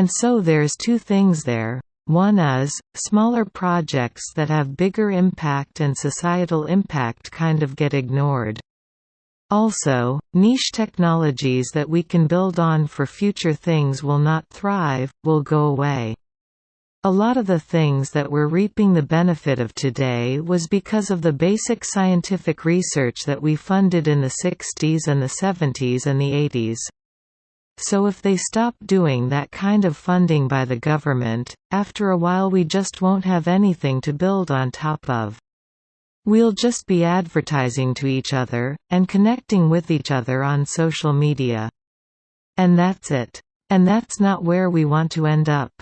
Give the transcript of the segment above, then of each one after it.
And so there's two things there. One is, smaller projects that have bigger impact and societal impact kind of get ignored. Also, niche technologies that we can build on for future things will not thrive, will go away. A lot of the things that we're reaping the benefit of today was because of the basic scientific research that we funded in the 60s and the 70s and the 80s. So if they stop doing that kind of funding by the government, after a while we just won't have anything to build on top of. We'll just be advertising to each other, and connecting with each other on social media. And that's it. And that's not where we want to end up.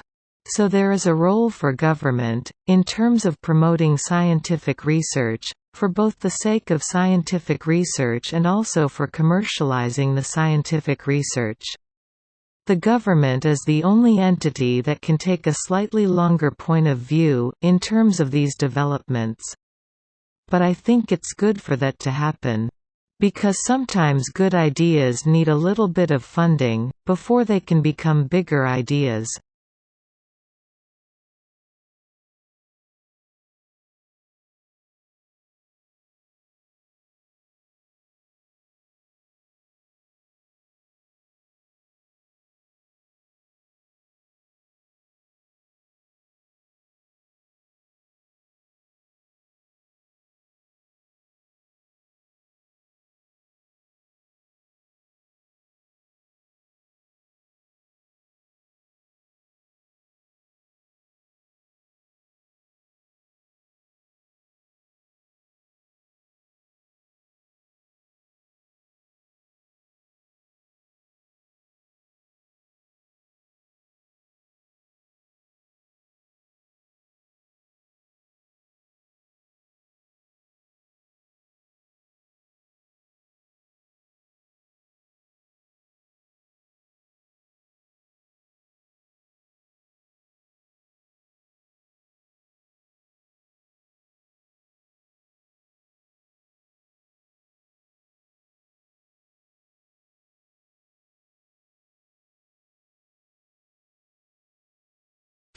So there is a role for government, in terms of promoting scientific research, for both the sake of scientific research and also for commercializing the scientific research. The government is the only entity that can take a slightly longer point of view, in terms of these developments. But I think it's good for that to happen. Because sometimes good ideas need a little bit of funding, before they can become bigger ideas.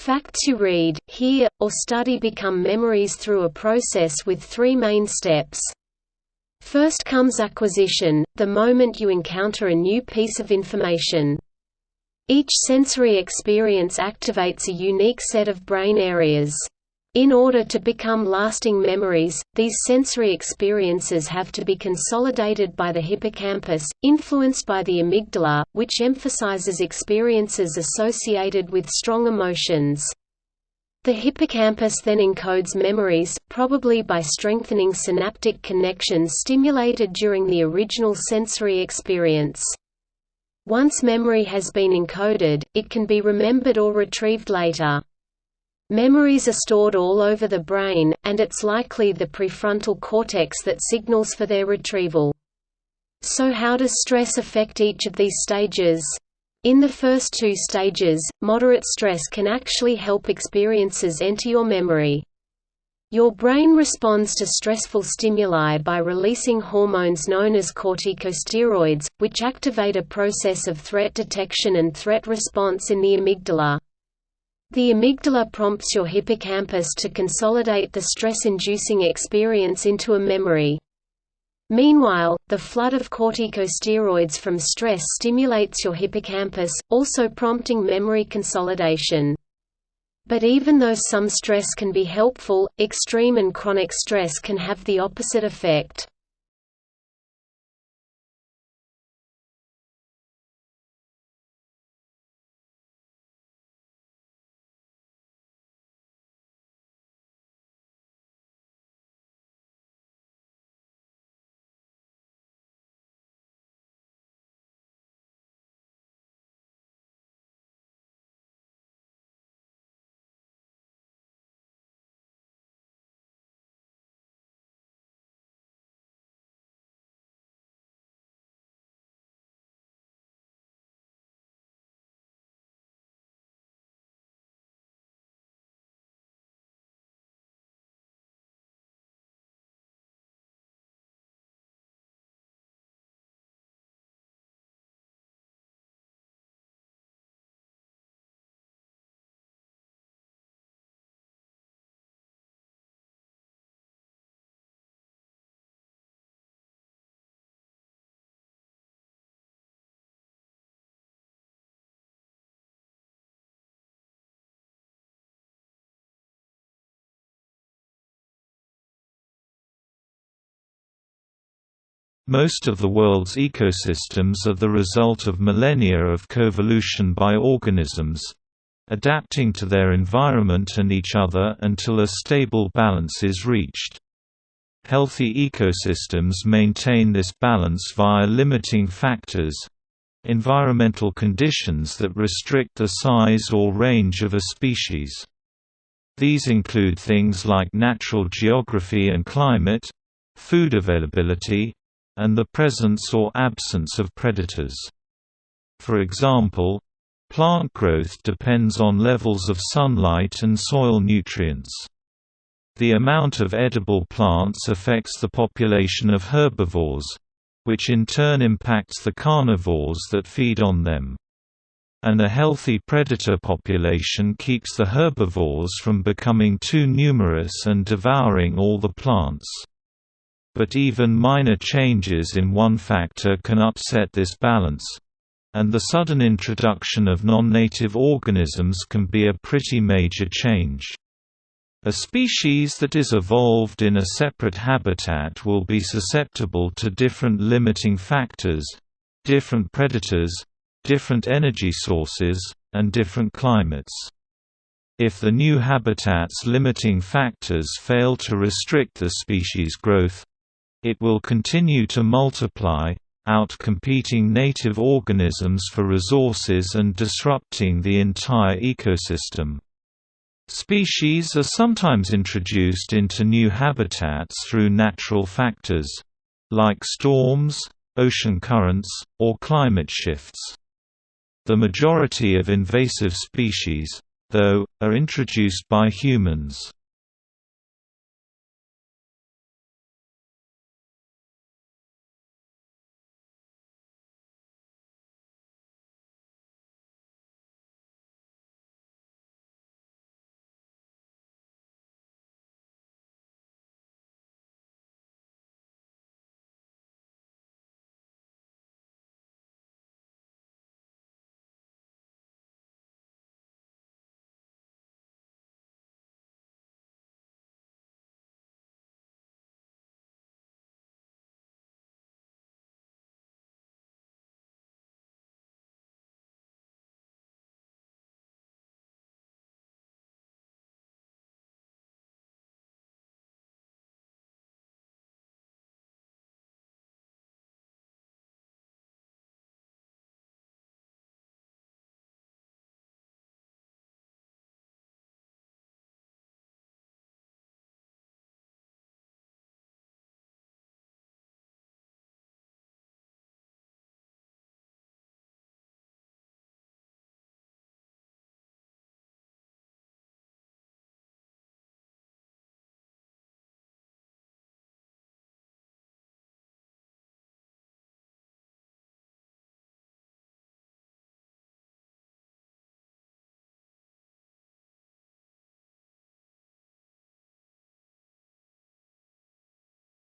Facts you read, hear, or study become memories through a process with three main steps. First comes acquisition, the moment you encounter a new piece of information. Each sensory experience activates a unique set of brain areas. In order to become lasting memories, these sensory experiences have to be consolidated by the hippocampus, influenced by the amygdala, which emphasizes experiences associated with strong emotions. The hippocampus then encodes memories, probably by strengthening synaptic connections stimulated during the original sensory experience. Once memory has been encoded, it can be remembered or retrieved later. Memories are stored all over the brain, and it's likely the prefrontal cortex that signals for their retrieval. So how does stress affect each of these stages? In the first two stages, moderate stress can actually help experiences enter your memory. Your brain responds to stressful stimuli by releasing hormones known as corticosteroids, which activate a process of threat detection and threat response in the amygdala. The amygdala prompts your hippocampus to consolidate the stress-inducing experience into a memory. Meanwhile, the flood of corticosteroids from stress stimulates your hippocampus, also prompting memory consolidation. But even though some stress can be helpful, extreme and chronic stress can have the opposite effect. Most of the world's ecosystems are the result of millennia of coevolution by organisms, adapting to their environment and each other until a stable balance is reached. Healthy ecosystems maintain this balance via limiting factors, environmental conditions that restrict the size or range of a species. These include things like natural geography and climate, food availability, and the presence or absence of predators. For example, plant growth depends on levels of sunlight and soil nutrients. The amount of edible plants affects the population of herbivores, which in turn impacts the carnivores that feed on them. And a healthy predator population keeps the herbivores from becoming too numerous and devouring all the plants. But even minor changes in one factor can upset this balance, and the sudden introduction of non-native organisms can be a pretty major change. A species that is evolved in a separate habitat will be susceptible to different limiting factors, different predators, different energy sources, and different climates. If the new habitat's limiting factors fail to restrict the species' growth, it will continue to multiply, out-competing native organisms for resources and disrupting the entire ecosystem. Species are sometimes introduced into new habitats through natural factors, like storms, ocean currents, or climate shifts. The majority of invasive species, though, are introduced by humans.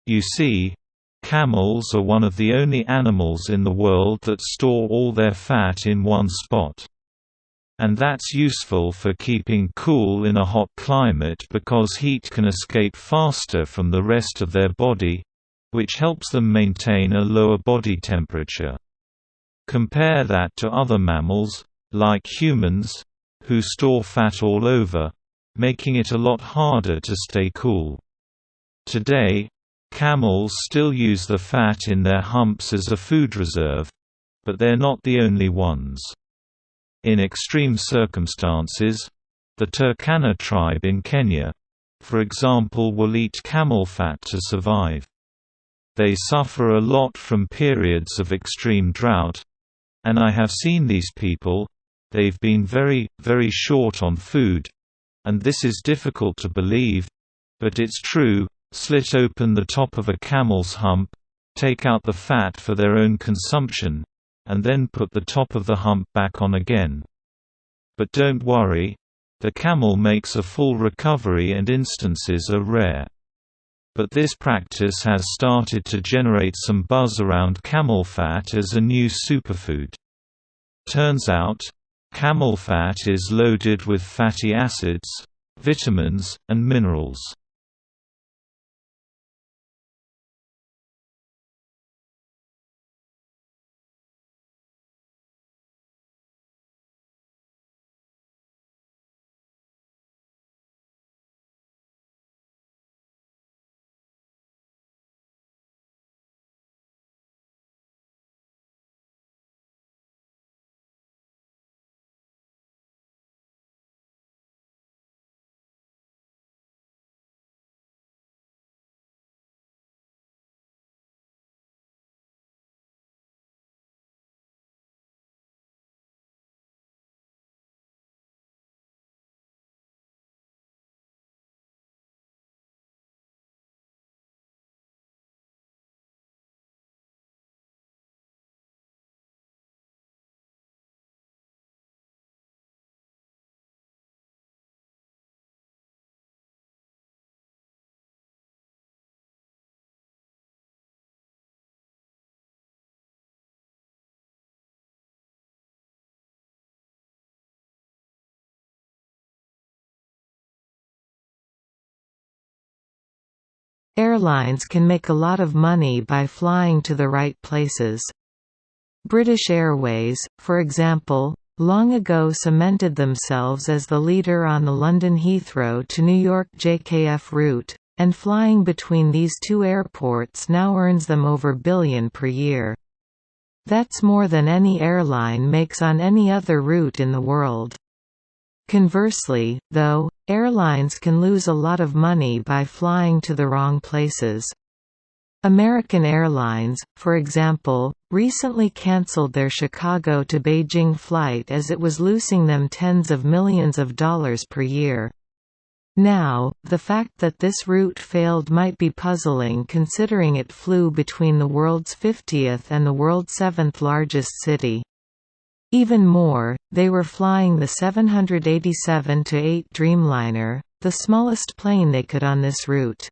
You see, camels are one of the only animals in the world that store all their fat in one spot. And that's useful for keeping cool in a hot climate because heat can escape faster from the rest of their body, which helps them maintain a lower body temperature. Compare that to other mammals, like humans, who store fat all over, making it a lot harder to stay cool. Today, camels still use the fat in their humps as a food reserve, but they're not the only ones. In extreme circumstances, the Turkana tribe in Kenya, for example, will eat camel fat to survive. They suffer a lot from periods of extreme drought, and I have seen these people. They've been very, very short on food, and this is difficult to believe, but it's true. Slit open the top of a camel's hump, take out the fat for their own consumption, and then put the top of the hump back on again. But don't worry, the camel makes a full recovery and instances are rare. But this practice has started to generate some buzz around camel fat as a new superfood. Turns out, camel fat is loaded with fatty acids, vitamins, and minerals. Airlines can make a lot of money by flying to the right places. British Airways, for example, long ago cemented themselves as the leader on the London Heathrow to New York JKF route, and flying between these two airports now earns them over $1 billion per year. That's more than any airline makes on any other route in the world. Conversely, though, airlines can lose a lot of money by flying to the wrong places. American Airlines, for example, recently cancelled their Chicago to Beijing flight as it was losing them tens of millions of dollars per year. Now, the fact that this route failed might be puzzling considering it flew between the world's 50th and the world's 7th largest city. Even more, they were flying the 787-8 Dreamliner, the smallest plane they could on this route.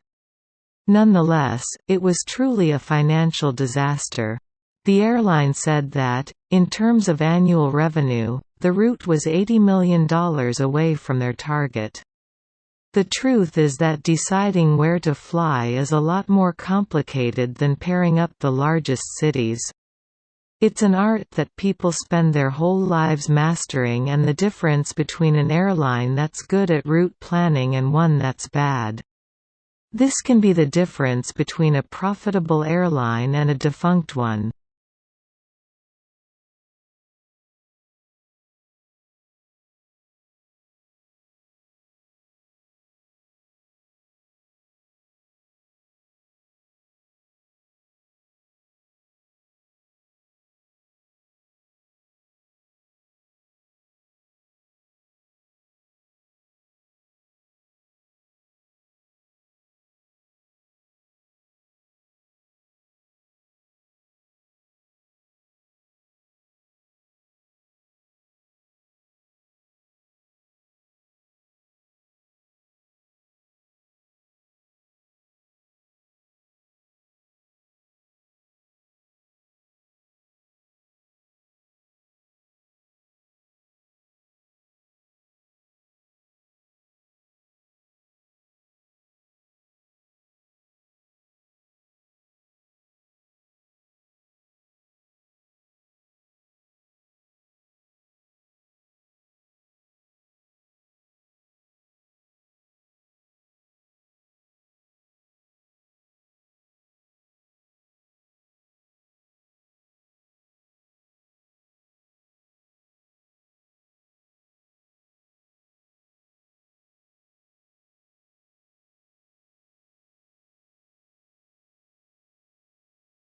Nonetheless, it was truly a financial disaster. The airline said that, in terms of annual revenue, the route was $80 million away from their target. The truth is that deciding where to fly is a lot more complicated than pairing up the largest cities. It's an art that people spend their whole lives mastering, and the difference between an airline that's good at route planning and one that's bad. This can be the difference between a profitable airline and a defunct one.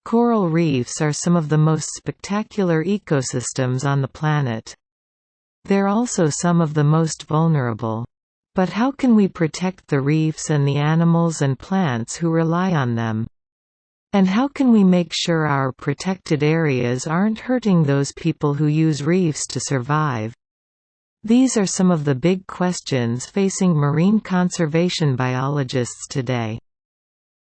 Coral reefs are some of the most spectacular ecosystems on the planet. They're also some of the most vulnerable. But how can we protect the reefs and the animals and plants who rely on them? And how can we make sure our protected areas aren't hurting those people who use reefs to survive? These are some of the big questions facing marine conservation biologists today.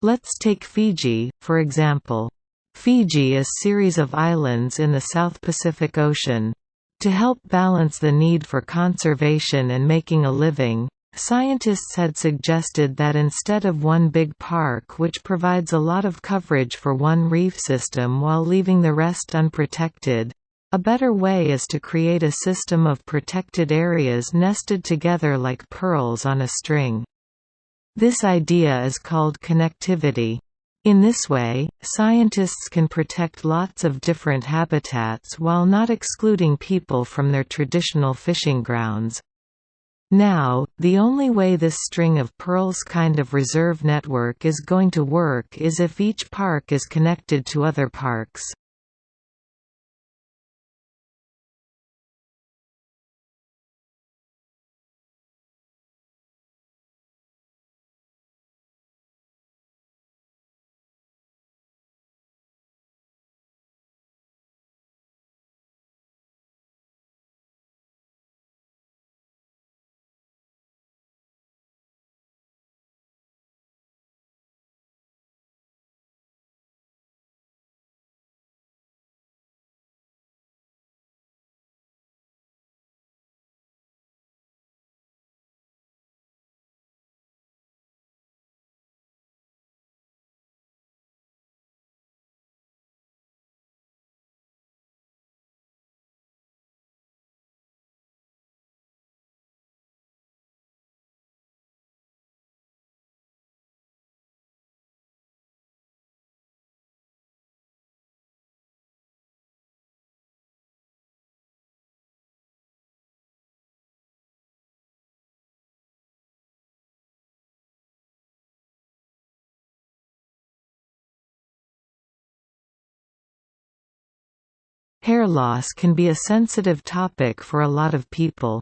Let's take Fiji, for example. Fiji is a series of islands in the South Pacific Ocean. To help balance the need for conservation and making a living, scientists had suggested that instead of one big park which provides a lot of coverage for one reef system while leaving the rest unprotected, a better way is to create a system of protected areas nested together like pearls on a string. This idea is called connectivity. In this way, scientists can protect lots of different habitats while not excluding people from their traditional fishing grounds. Now, the only way this string of pearls kind of reserve network is going to work is if each park is connected to other parks. Hair loss can be a sensitive topic for a lot of people.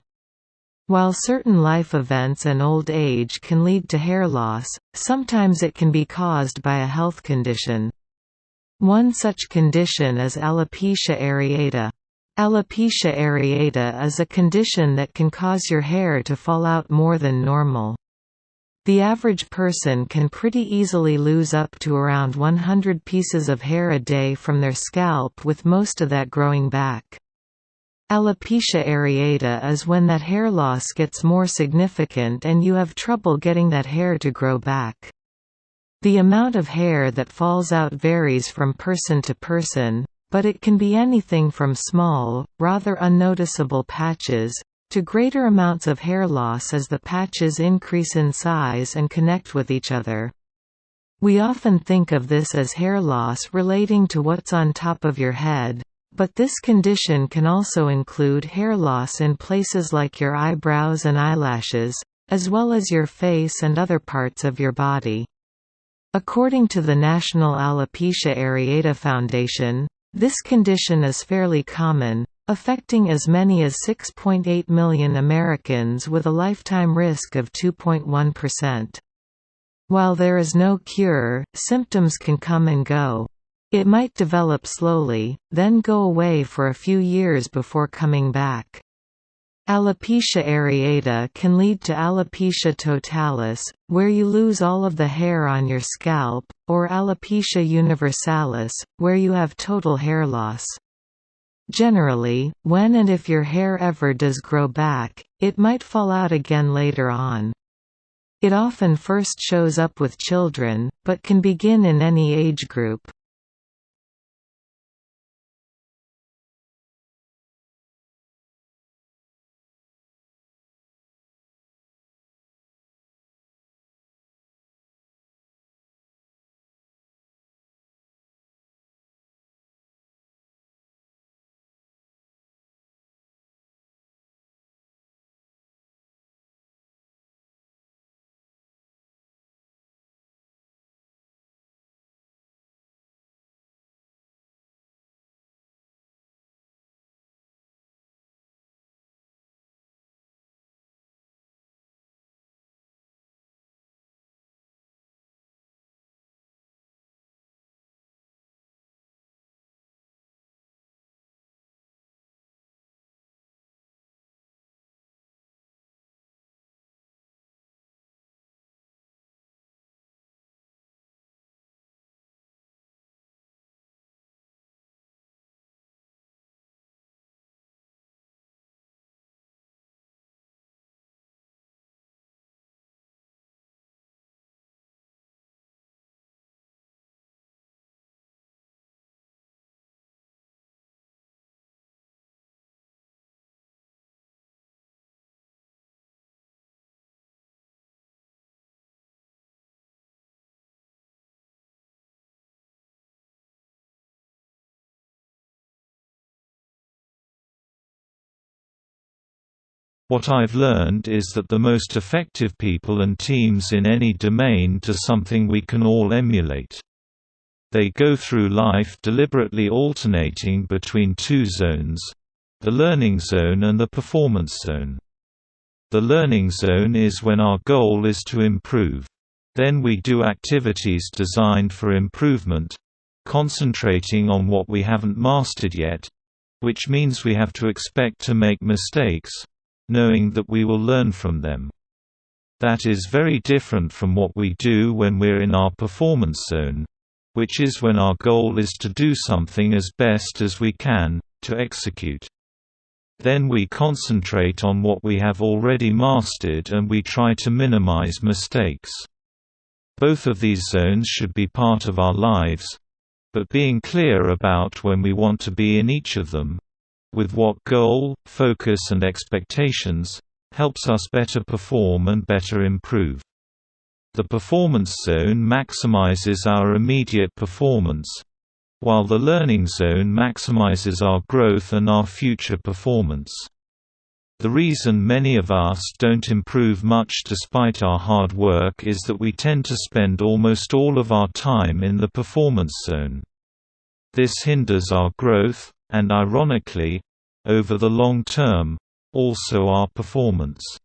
While certain life events and old age can lead to hair loss, sometimes it can be caused by a health condition. One such condition is alopecia areata. Alopecia areata is a condition that can cause your hair to fall out more than normal. The average person can pretty easily lose up to around 100 pieces of hair a day from their scalp, with most of that growing back. Alopecia areata is when that hair loss gets more significant and you have trouble getting that hair to grow back. The amount of hair that falls out varies from person to person, but it can be anything from small, rather unnoticeable patches, to greater amounts of hair loss as the patches increase in size and connect with each other. We often think of this as hair loss relating to what's on top of your head, but this condition can also include hair loss in places like your eyebrows and eyelashes, as well as your face and other parts of your body. According to the National Alopecia Areata Foundation, this condition is fairly common, affecting as many as 6.8 million Americans with a lifetime risk of 2.1%. While there is no cure, symptoms can come and go. It might develop slowly, then go away for a few years before coming back. Alopecia areata can lead to alopecia totalis, where you lose all of the hair on your scalp, or alopecia universalis, where you have total hair loss. Generally, when and if your hair ever does grow back, it might fall out again later on. It often first shows up with children, but can begin in any age group. What I've learned is that the most effective people and teams in any domain do something we can all emulate. They go through life deliberately alternating between two zones: the learning zone and the performance zone. The learning zone is when our goal is to improve. Then we do activities designed for improvement, concentrating on what we haven't mastered yet, which means we have to expect to make mistakes, knowing that we will learn from them. That is very different from what we do when we're in our performance zone, which is when our goal is to do something as best as we can, to execute. Then we concentrate on what we have already mastered and we try to minimize mistakes. Both of these zones should be part of our lives, but being clear about when we want to be in each of them, with what goal, focus and expectations, helps us better perform and better improve. The performance zone maximizes our immediate performance, while the learning zone maximizes our growth and our future performance. The reason many of us don't improve much despite our hard work is that we tend to spend almost all of our time in the performance zone. This hinders our growth, and ironically, over the long term, also our performance.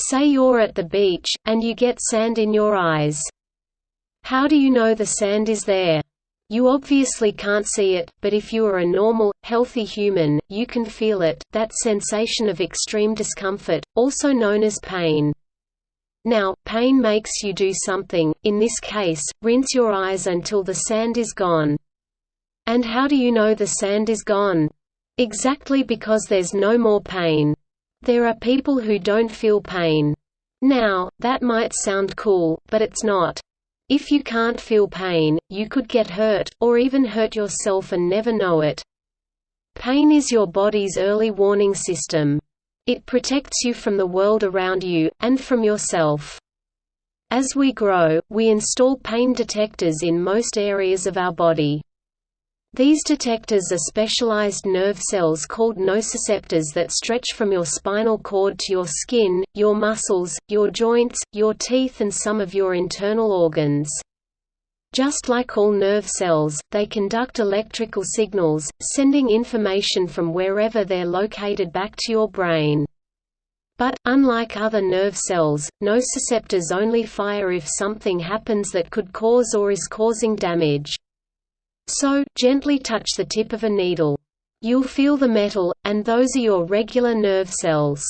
Say you're at the beach, and you get sand in your eyes. How do you know the sand is there? You obviously can't see it, but if you are a normal, healthy human, you can feel it, that sensation of extreme discomfort, also known as pain. Now, pain makes you do something, in this case, rinse your eyes until the sand is gone. And how do you know the sand is gone? Exactly because there's no more pain. There are people who don't feel pain. Now, that might sound cool, but it's not. If you can't feel pain, you could get hurt, or even hurt yourself and never know it. Pain is your body's early warning system. It protects you from the world around you, and from yourself. As we grow, we install pain detectors in most areas of our body. These detectors are specialized nerve cells called nociceptors that stretch from your spinal cord to your skin, your muscles, your joints, your teeth and some of your internal organs. Just like all nerve cells, they conduct electrical signals, sending information from wherever they're located back to your brain. But, unlike other nerve cells, nociceptors only fire if something happens that could cause or is causing damage. So, gently touch the tip of a needle. You'll feel the metal, and those are your regular nerve cells.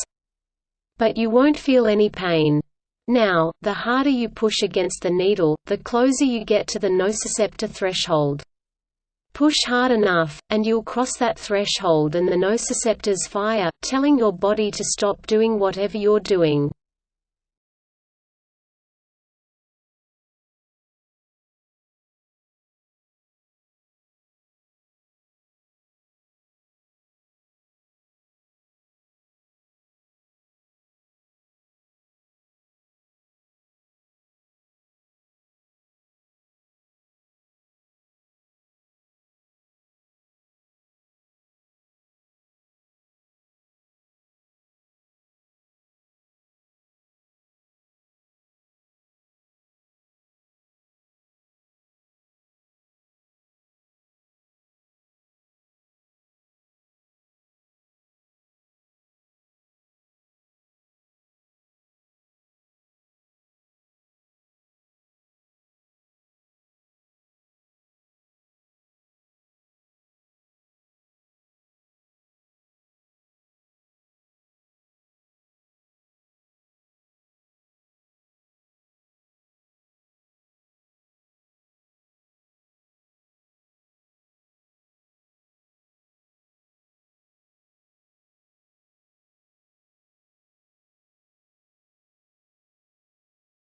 But you won't feel any pain. Now, the harder you push against the needle, the closer you get to the nociceptor threshold. Push hard enough, and you'll cross that threshold and the nociceptors fire, telling your body to stop doing whatever you're doing.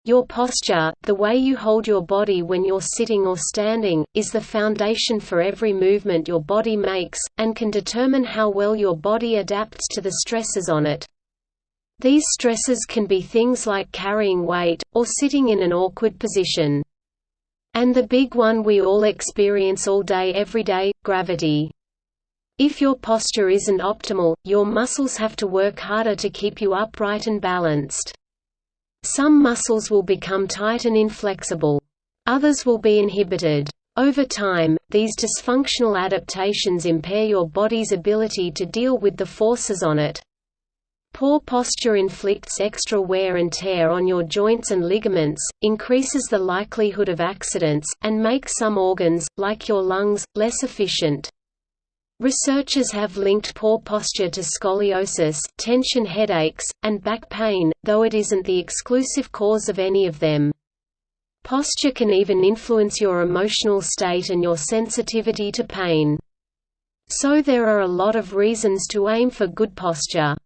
Your posture, the way you hold your body when you're sitting or standing, is the foundation for every movement your body makes, and can determine how well your body adapts to the stresses on it. These stresses can be things like carrying weight, or sitting in an awkward position. And the big one we all experience all day every day, gravity. If your posture isn't optimal, your muscles have to work harder to keep you upright and balanced. Some muscles will become tight and inflexible. Others will be inhibited. Over time, these dysfunctional adaptations impair your body's ability to deal with the forces on it. Poor posture inflicts extra wear and tear on your joints and ligaments, increases the likelihood of accidents, and makes some organs, like your lungs, less efficient. Researchers have linked poor posture to scoliosis, tension headaches, and back pain, though it isn't the exclusive cause of any of them. Posture can even influence your emotional state and your sensitivity to pain. So there are a lot of reasons to aim for good posture.